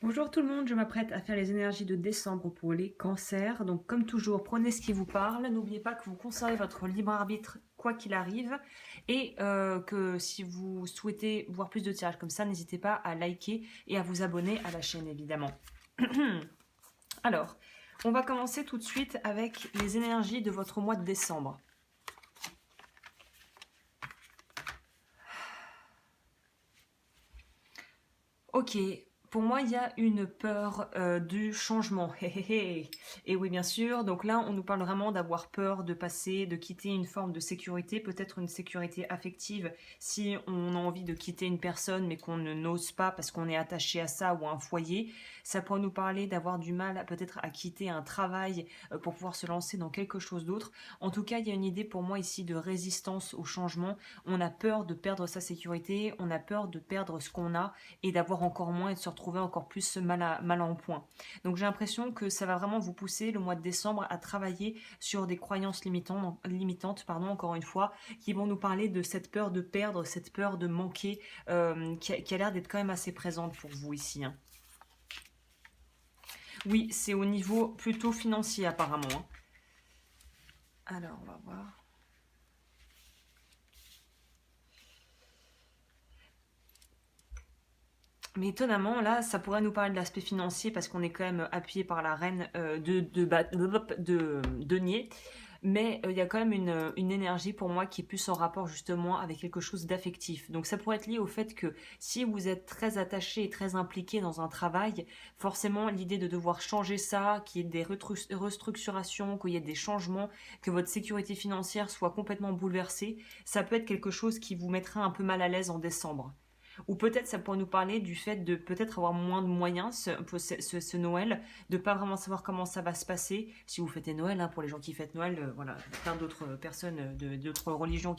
Bonjour tout le monde, je m'apprête à faire les énergies de décembre pour les cancers. Donc comme toujours, prenez ce qui vous parle. N'oubliez pas que vous conservez votre libre arbitre quoi qu'il arrive. Et que si vous souhaitez voir plus de tirages comme ça, n'hésitez pas à liker et à vous abonner à la chaîne évidemment. Alors, on va commencer tout de suite avec les énergies de votre mois de décembre. Ok, pour moi, il y a une peur du changement. Et oui, bien sûr. Donc là, on nous parle vraiment d'avoir peur de passer, de quitter une forme de sécurité, peut-être une sécurité affective, si on a envie de quitter une personne, mais qu'on ne n'ose pas parce qu'on est attaché à ça ou à un foyer. Ça pourrait nous parler d'avoir du mal peut-être à quitter un travail pour pouvoir se lancer dans quelque chose d'autre. En tout cas, il y a une idée pour moi ici de résistance au changement. On a peur de perdre sa sécurité, on a peur de perdre ce qu'on a et d'avoir encore moins et de se retrouver encore plus mal en point. Donc j'ai l'impression que ça va vraiment vous pousser le mois de décembre à travailler sur des croyances limitantes, encore une fois, qui vont nous parler de cette peur de perdre, cette peur de manquer, qui a l'air d'être quand même assez présente pour vous ici, hein. Oui, c'est au niveau plutôt financier apparemment, hein. Alors, on va voir. Mais étonnamment, là, ça pourrait nous parler de l'aspect financier parce qu'on est quand même appuyé par la reine de denier. Mais il y a quand même une énergie pour moi qui est plus en rapport justement avec quelque chose d'affectif. Donc ça pourrait être lié au fait que si vous êtes très attaché et très impliqué dans un travail, forcément l'idée de devoir changer ça, qu'il y ait des restructurations, qu'il y ait des changements, que votre sécurité financière soit complètement bouleversée, ça peut être quelque chose qui vous mettra un peu mal à l'aise en décembre. Ou peut-être ça pourrait nous parler du fait de peut-être avoir moins de moyens ce Noël, de pas vraiment savoir comment ça va se passer. Si vous fêtez Noël, hein, pour les gens qui fêtent Noël, voilà, plein d'autres personnes d'autres religions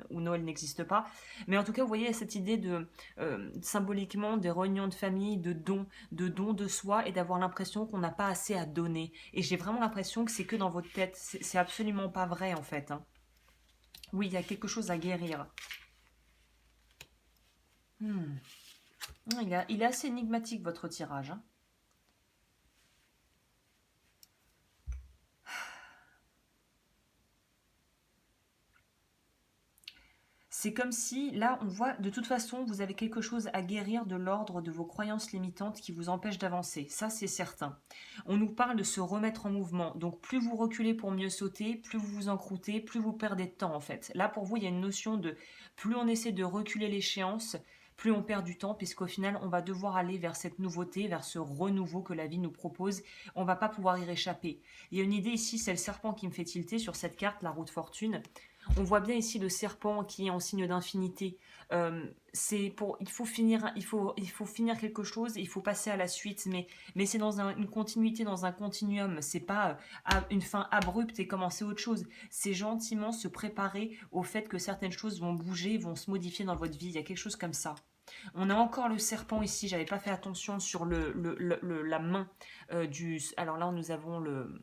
où Noël n'existe pas. Mais en tout cas, vous voyez cette idée de symboliquement des réunions de famille, de dons de soi et d'avoir l'impression qu'on n'a pas assez à donner. Et j'ai vraiment l'impression que c'est que dans votre tête. C'est absolument pas vrai en fait, hein. Oui, il y a quelque chose à guérir. Hmm. Il est assez énigmatique votre tirage, hein. C'est comme si, là, on voit, de toute façon, vous avez quelque chose à guérir de l'ordre de vos croyances limitantes qui vous empêchent d'avancer. Ça, c'est certain. On nous parle de se remettre en mouvement. Donc, plus vous reculez pour mieux sauter, plus vous vous encroûtez, plus vous perdez de temps, en fait. Là, pour vous, il y a une notion de plus on essaie de reculer l'échéance, plus on perd du temps, puisqu'au final, on va devoir aller vers cette nouveauté, vers ce renouveau que la vie nous propose. On va pas pouvoir y échapper. Il y a une idée ici, c'est le serpent qui me fait tilter sur cette carte, la roue de fortune. On voit bien ici le serpent qui est en signe d'infinité. Il faut finir quelque chose, il faut passer à la suite, mais c'est dans une continuité, dans un continuum. C'est pas une fin abrupte et commencer autre chose. C'est gentiment se préparer au fait que certaines choses vont bouger, vont se modifier dans votre vie. Il y a quelque chose comme ça. On a encore le serpent ici. J'avais pas fait attention sur la main du. Alors là, nous avons le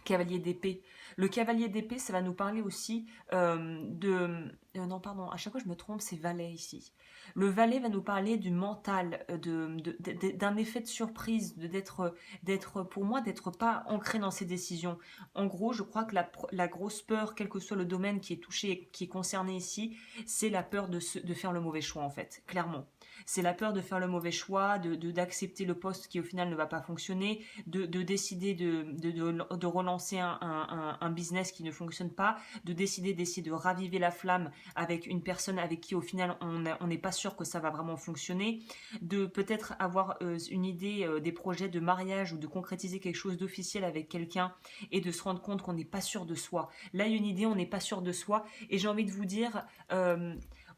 cavalier d'épée. Le cavalier d'épée, ça va nous parler aussi de... non, pardon, à chaque fois je me trompe, c'est valet ici. Le valet va nous parler du mental, d'un effet de surprise, d'être pour moi, d'être pas ancré dans ses décisions. En gros, je crois que la grosse peur, quel que soit le domaine qui est touché, qui est concerné ici, c'est la peur de faire le mauvais choix, en fait, clairement. C'est la peur de faire le mauvais choix, d'accepter le poste qui au final ne va pas fonctionner, de décider de relancer un business qui ne fonctionne pas, de décider d'essayer de raviver la flamme avec une personne avec qui au final on n'est pas sûr que ça va vraiment fonctionner, de peut-être avoir une idée des projets de mariage ou de concrétiser quelque chose d'officiel avec quelqu'un et de se rendre compte qu'on n'est pas sûr de soi. Là, il y a une idée, on n'est pas sûr de soi et j'ai envie de vous dire...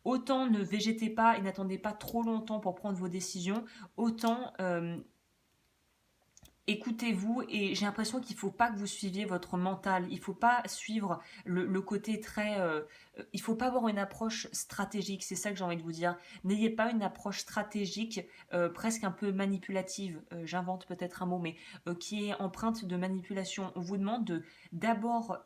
autant ne végétez pas et n'attendez pas trop longtemps pour prendre vos décisions, autant écoutez-vous et j'ai l'impression qu'il ne faut pas que vous suiviez votre mental, il ne faut pas suivre le côté très... il ne faut pas avoir une approche stratégique, c'est ça que j'ai envie de vous dire. N'ayez pas une approche stratégique presque un peu manipulative, j'invente peut-être un mot, mais qui est empreinte de manipulation. On vous demande de d'abord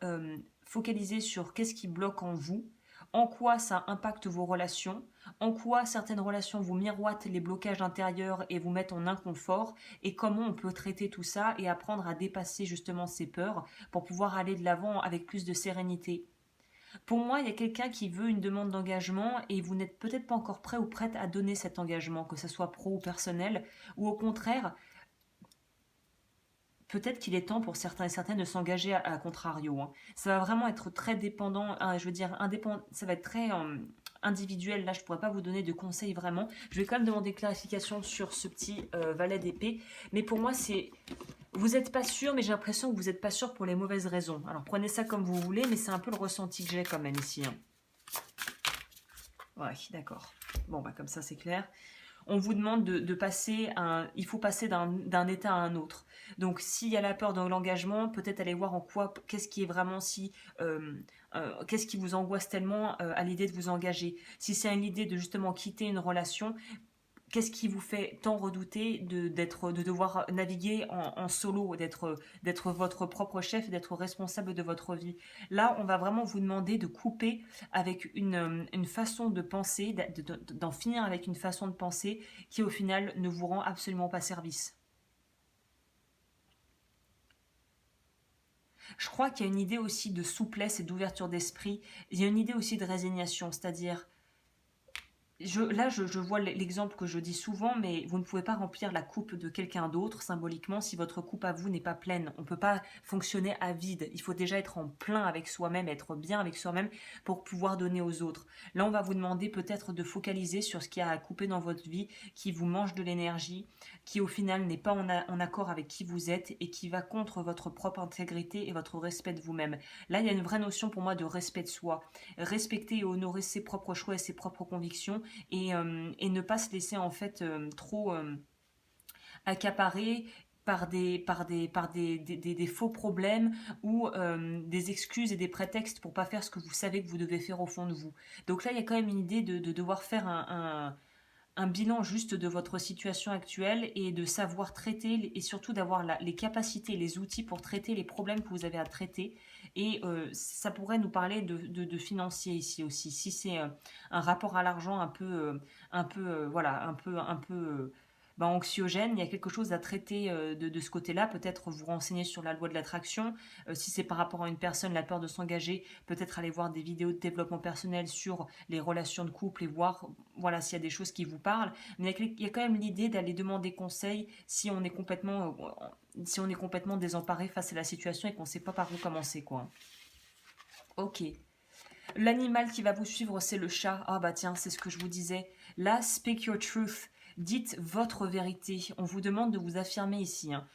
focaliser sur qu'est-ce qui bloque en vous. en quoi ça impacte vos relations, en quoi certaines relations vous miroitent les blocages intérieurs et vous mettent en inconfort, et comment on peut traiter tout ça et apprendre à dépasser justement ces peurs pour pouvoir aller de l'avant avec plus de sérénité. Pour moi, il y a quelqu'un qui veut une demande d'engagement et vous n'êtes peut-être pas encore prêt ou prête à donner cet engagement, que ce soit pro ou personnel, ou au contraire, peut-être qu'il est temps pour certains et certaines de s'engager à contrario, hein. Ça va vraiment être très dépendant, hein, je veux dire, indépendant, ça va être très individuel. Là, je ne pourrais pas vous donner de conseils vraiment. Je vais quand même demander clarification sur ce petit valet d'épée. Mais pour moi, c'est... Vous n'êtes pas sûr, mais j'ai l'impression que vous n'êtes pas sûr pour les mauvaises raisons. Alors prenez ça comme vous voulez, mais c'est un peu le ressenti que j'ai quand même ici, hein. Ouais, d'accord. Bon, bah comme ça, c'est clair. On vous demande de passer il faut passer d'un état à un autre. Donc s'il y a la peur de l'engagement, peut-être aller voir en quoi, qu'est-ce qui est vraiment qu'est-ce qui vous angoisse tellement à l'idée de vous engager. Si c'est l'idée de justement quitter une relation, qu'est-ce qui vous fait tant redouter de devoir naviguer en solo, d'être votre propre chef, d'être responsable de votre vie. Là, on va vraiment vous demander de couper avec une façon de penser, d'en finir avec une façon de penser qui au final ne vous rend absolument pas service. Je crois qu'il y a une idée aussi de souplesse et d'ouverture d'esprit. Il y a une idée aussi de résignation, c'est-à-dire je vois l'exemple que je dis souvent, mais vous ne pouvez pas remplir la coupe de quelqu'un d'autre symboliquement si votre coupe à vous n'est pas pleine. On ne peut pas fonctionner à vide. Il faut déjà être en plein avec soi-même, être bien avec soi-même pour pouvoir donner aux autres. Là, on va vous demander peut-être de focaliser sur ce qui a à couper dans votre vie, qui vous mange de l'énergie, qui au final n'est pas en accord avec qui vous êtes et qui va contre votre propre intégrité et votre respect de vous-même. Là, il y a une vraie notion pour moi de respect de soi. Respecter et honorer ses propres choix et ses propres convictions et ne pas se laisser en fait trop accaparer par des faux problèmes ou des excuses et des prétextes pour pas faire ce que vous savez que vous devez faire au fond de vous. Donc là, il y a quand même une idée de devoir faire un bilan juste de votre situation actuelle et de savoir traiter et surtout d'avoir les capacités, les outils pour traiter les problèmes que vous avez à traiter. Et ça pourrait nous parler de financier ici aussi. Si c'est un rapport à l'argent voilà, ben, anxiogène, il y a quelque chose à traiter de ce côté-là. Peut-être vous renseigner sur la loi de l'attraction. Si c'est par rapport à une personne, la peur de s'engager, peut-être aller voir des vidéos de développement personnel sur les relations de couple et voir voilà, s'il y a des choses qui vous parlent. Mais il y a quand même l'idée d'aller demander conseil si on est complètement désemparé face à la situation et qu'on ne sait pas par où commencer, quoi. Ok. L'animal qui va vous suivre, c'est le chat. Ah bah tiens, c'est ce que je vous disais. Là, speak your truth. Dites votre vérité. On vous demande de vous affirmer ici, hein.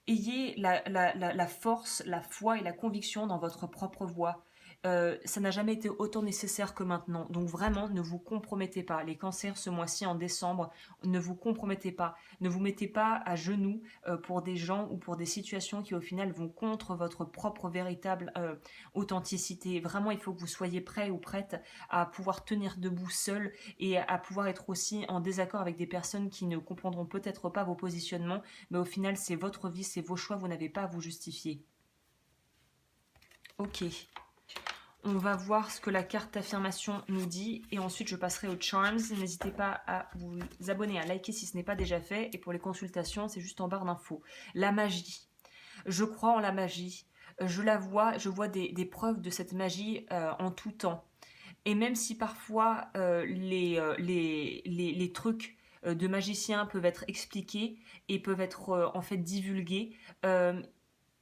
Ayez la force, la foi et la conviction dans votre propre voix. Ça n'a jamais été autant nécessaire que maintenant. Donc vraiment, ne vous compromettez pas. Les cancers ce mois-ci en décembre, ne vous compromettez pas. Ne vous mettez pas à genoux pour des gens ou pour des situations qui au final vont contre votre propre véritable authenticité. Vraiment, il faut que vous soyez prêt ou prête à pouvoir tenir debout seul et à pouvoir être aussi en désaccord avec des personnes qui ne comprendront peut-être pas vos positionnements, mais au final, c'est votre vie, c'est vos choix, vous n'avez pas à vous justifier. Ok. On va voir ce que la carte d'affirmation nous dit et ensuite je passerai aux charms. N'hésitez pas à vous abonner, à liker si ce n'est pas déjà fait. Et pour les consultations, c'est juste en barre d'infos. La magie. Je crois en la magie. Je la vois, je vois des preuves de cette magie en tout temps. Et même si parfois les trucs de magiciens peuvent être expliqués et peuvent être en fait divulgués,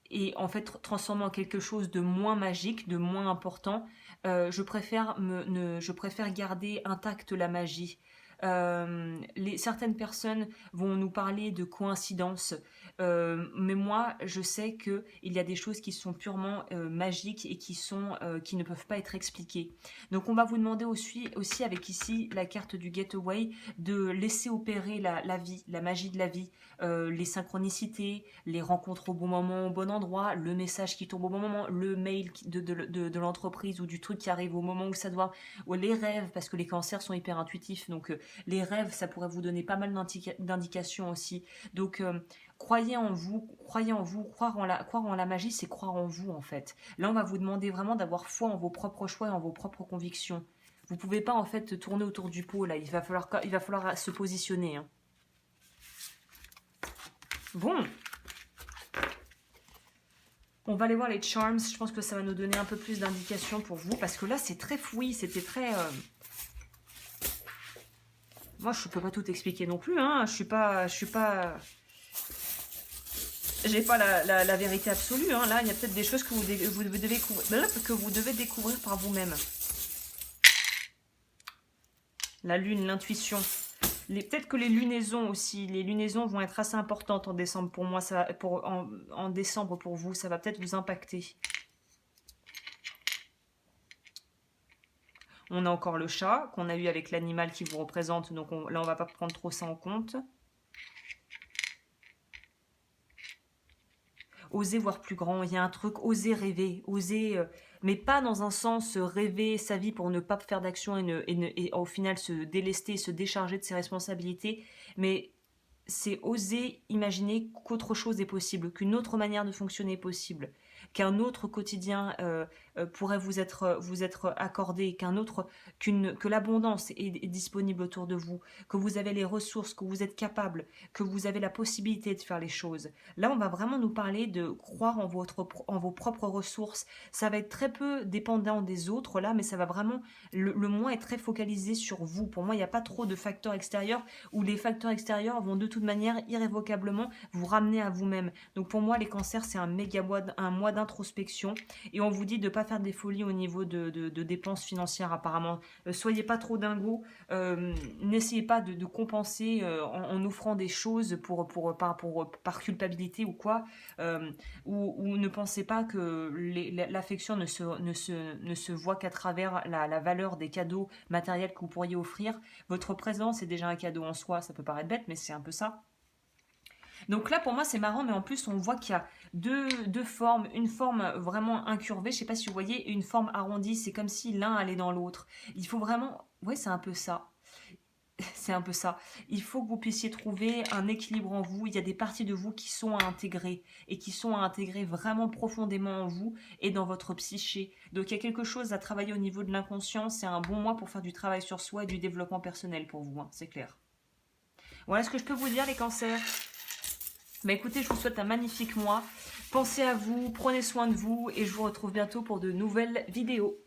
et en fait transformer en quelque chose de moins magique, de moins important, je préfère garder intacte la magie. Certaines personnes vont nous parler de coïncidence, mais moi je sais que il y a des choses qui sont purement magiques et qui ne peuvent pas être expliquées. Donc on va vous demander aussi avec ici la carte du Getaway de laisser opérer la vie, la magie de la vie, les synchronicités, les rencontres au bon moment, au bon endroit, le message qui tombe au bon moment, le mail de l'entreprise ou du truc qui arrive au moment où ça doit, ou les rêves, parce que les cancers sont hyper intuitifs, donc les rêves, ça pourrait vous donner pas mal d'indications aussi. Donc croyez en vous, croire en la magie, c'est croire en vous en fait. Là, on va vous demander vraiment d'avoir foi en vos propres choix et en vos propres convictions. Vous ne pouvez pas en fait tourner autour du pot là. Il va falloir se positionner. Hein. Bon. On va aller voir les charms. Je pense que ça va nous donner un peu plus d'indications pour vous. Parce que là, c'est très fouillis. C'était très... Moi, je ne peux pas tout expliquer non plus. Hein. Je suis pas... J'ai pas la vérité absolue. Hein. Là, il y a peut-être des choses que vous devez découvrir par vous-même. La lune, l'intuition. Peut-être que les lunaisons aussi. Les lunaisons vont être assez importantes en décembre pour moi. En décembre pour vous, ça va peut-être vous impacter. On a encore le chat qu'on a eu avec l'animal qui vous représente. Donc là, on va pas prendre trop ça en compte. Oser voir plus grand, il y a un truc, oser rêver, mais pas dans un sens rêver sa vie pour ne pas faire d'action et au final se délester, se décharger de ses responsabilités, mais c'est oser imaginer qu'autre chose est possible, qu'une autre manière de fonctionner est possible, qu'un autre quotidien pourrait vous être accordé, que l'abondance est disponible autour de vous, que vous avez les ressources, que vous êtes capable, que vous avez la possibilité de faire les choses. Là, on va vraiment nous parler de croire en vos propres ressources. Ça va être très peu dépendant des autres là, mais ça va vraiment, le moins est très focalisé sur vous. Pour moi, il n'y a pas trop de facteurs extérieurs où les facteurs extérieurs vont de toute manière irrévocablement vous ramener à vous-même. Donc pour moi, les cancers, c'est un mois d'introspection et on vous dit de ne pas faire des folies au niveau de dépenses financières apparemment. Soyez pas trop dingo, n'essayez pas de compenser en offrant des choses par culpabilité ou quoi, ou ne pensez pas que l'affection ne se voit qu'à travers la valeur des cadeaux matériels que vous pourriez offrir. Votre présence est déjà un cadeau en soi, ça peut paraître bête, mais c'est un peu ça. Donc là, pour moi, c'est marrant, mais en plus, on voit qu'il y a deux formes. Une forme vraiment incurvée, je ne sais pas si vous voyez, et une forme arrondie. C'est comme si l'un allait dans l'autre. Il faut vraiment... Oui, c'est un peu ça. C'est un peu ça. Il faut que vous puissiez trouver un équilibre en vous. Il y a des parties de vous qui sont à intégrer et qui sont à intégrer vraiment profondément en vous et dans votre psyché. Donc il y a quelque chose à travailler au niveau de l'inconscient. C'est un bon mois pour faire du travail sur soi et du développement personnel pour vous, hein, c'est clair. Voilà ce que je peux vous dire, les cancers. Bah écoutez, je vous souhaite un magnifique mois. Pensez à vous, prenez soin de vous et je vous retrouve bientôt pour de nouvelles vidéos.